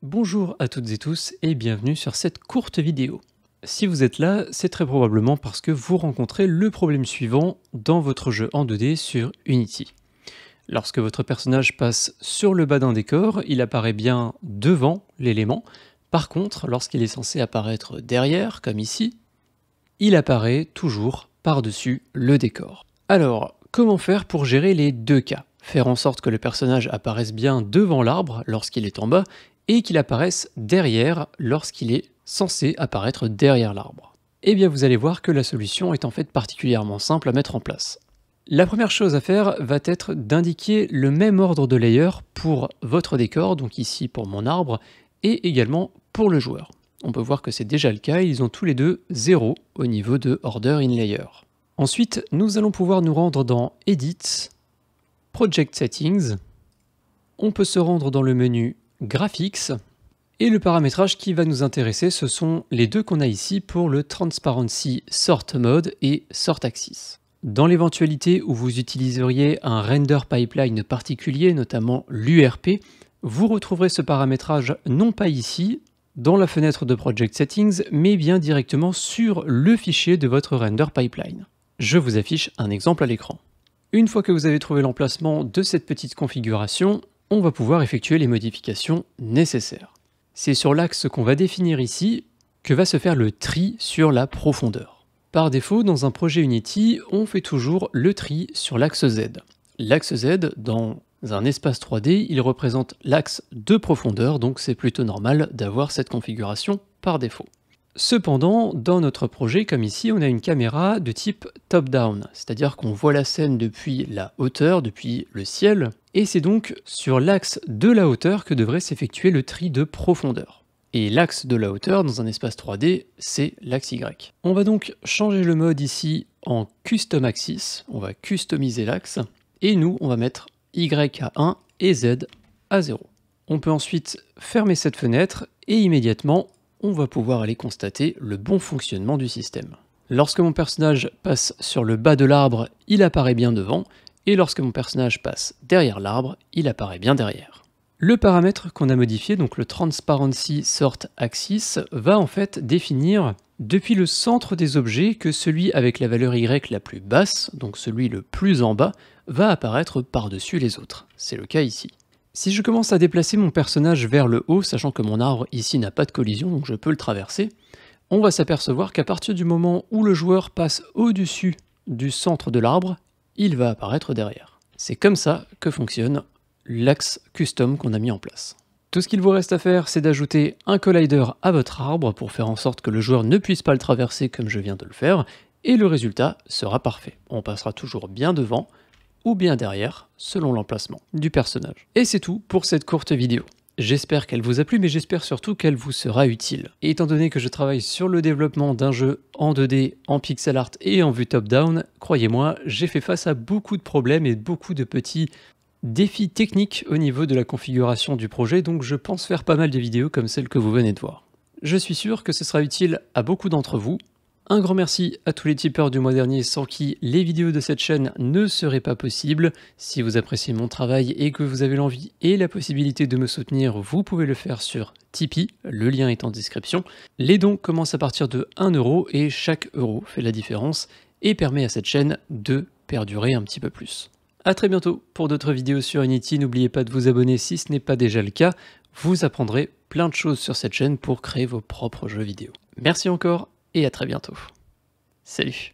Bonjour à toutes et tous et bienvenue sur cette courte vidéo. Si vous êtes là, c'est très probablement parce que vous rencontrez le problème suivant dans votre jeu en 2D sur Unity. Lorsque votre personnage passe sur le bas d'un décor, il apparaît bien devant l'élément. Par contre, lorsqu'il est censé apparaître derrière, comme ici, il apparaît toujours par-dessus le décor. Alors, comment faire pour gérer les deux cas? Faire en sorte que le personnage apparaisse bien devant l'arbre lorsqu'il est en bas, et qu'il apparaisse derrière lorsqu'il est censé apparaître derrière l'arbre. Eh bien vous allez voir que la solution est en fait particulièrement simple à mettre en place. La première chose à faire va être d'indiquer le même ordre de layer pour votre décor, donc ici pour mon arbre, et également pour le joueur. On peut voir que c'est déjà le cas, ils ont tous les deux 0 au niveau de Order in Layer. Ensuite, nous allons pouvoir nous rendre dans Edit, Project Settings, on peut se rendre dans le menu Graphics, et le paramétrage qui va nous intéresser, ce sont les deux qu'on a ici pour le Transparency Sort Mode et Sort Axis. Dans l'éventualité où vous utiliseriez un render pipeline particulier, notamment l'URP, vous retrouverez ce paramétrage non pas ici, dans la fenêtre de Project Settings, mais bien directement sur le fichier de votre render pipeline. Je vous affiche un exemple à l'écran. Une fois que vous avez trouvé l'emplacement de cette petite configuration, on va pouvoir effectuer les modifications nécessaires. C'est sur l'axe qu'on va définir ici que va se faire le tri sur la profondeur. Par défaut, dans un projet Unity, on fait toujours le tri sur l'axe Z. L'axe Z, dans un espace 3D, il représente l'axe de profondeur, donc c'est plutôt normal d'avoir cette configuration par défaut. Cependant, dans notre projet, comme ici, on a une caméra de type top-down, c'est-à-dire qu'on voit la scène depuis la hauteur, depuis le ciel, et c'est donc sur l'axe de la hauteur que devrait s'effectuer le tri de profondeur. Et l'axe de la hauteur, dans un espace 3D, c'est l'axe Y. On va donc changer le mode ici en Custom Axis, on va customiser l'axe, et nous, on va mettre Y à 1 et Z à 0. On peut ensuite fermer cette fenêtre, et immédiatement, on va pouvoir aller constater le bon fonctionnement du système. Lorsque mon personnage passe sur le bas de l'arbre, il apparaît bien devant, et lorsque mon personnage passe derrière l'arbre, il apparaît bien derrière. Le paramètre qu'on a modifié, donc le Transparency Sort Axis, va en fait définir depuis le centre des objets que celui avec la valeur Y la plus basse, donc celui le plus en bas, va apparaître par-dessus les autres. C'est le cas ici. Si je commence à déplacer mon personnage vers le haut, sachant que mon arbre ici n'a pas de collision, donc je peux le traverser, on va s'apercevoir qu'à partir du moment où le joueur passe au-dessus du centre de l'arbre, il va apparaître derrière. C'est comme ça que fonctionne l'axe custom qu'on a mis en place. Tout ce qu'il vous reste à faire, c'est d'ajouter un collider à votre arbre pour faire en sorte que le joueur ne puisse pas le traverser comme je viens de le faire, et le résultat sera parfait. On passera toujours bien devant, ou bien derrière, selon l'emplacement du personnage. Et c'est tout pour cette courte vidéo. J'espère qu'elle vous a plu, mais j'espère surtout qu'elle vous sera utile. Et étant donné que je travaille sur le développement d'un jeu en 2D, en pixel art et en vue top-down, croyez-moi, j'ai fait face à beaucoup de problèmes et beaucoup de petits défis techniques au niveau de la configuration du projet, donc je pense faire pas mal de vidéos comme celle que vous venez de voir. Je suis sûr que ce sera utile à beaucoup d'entre vous. Un grand merci à tous les tipeurs du mois dernier sans qui les vidéos de cette chaîne ne seraient pas possibles. Si vous appréciez mon travail et que vous avez l'envie et la possibilité de me soutenir, vous pouvez le faire sur Tipeee, le lien est en description. Les dons commencent à partir de 1 € et chaque euro fait la différence et permet à cette chaîne de perdurer un petit peu plus. A très bientôt pour d'autres vidéos sur Unity, n'oubliez pas de vous abonner si ce n'est pas déjà le cas, vous apprendrez plein de choses sur cette chaîne pour créer vos propres jeux vidéo. Merci encore et à très bientôt. Salut!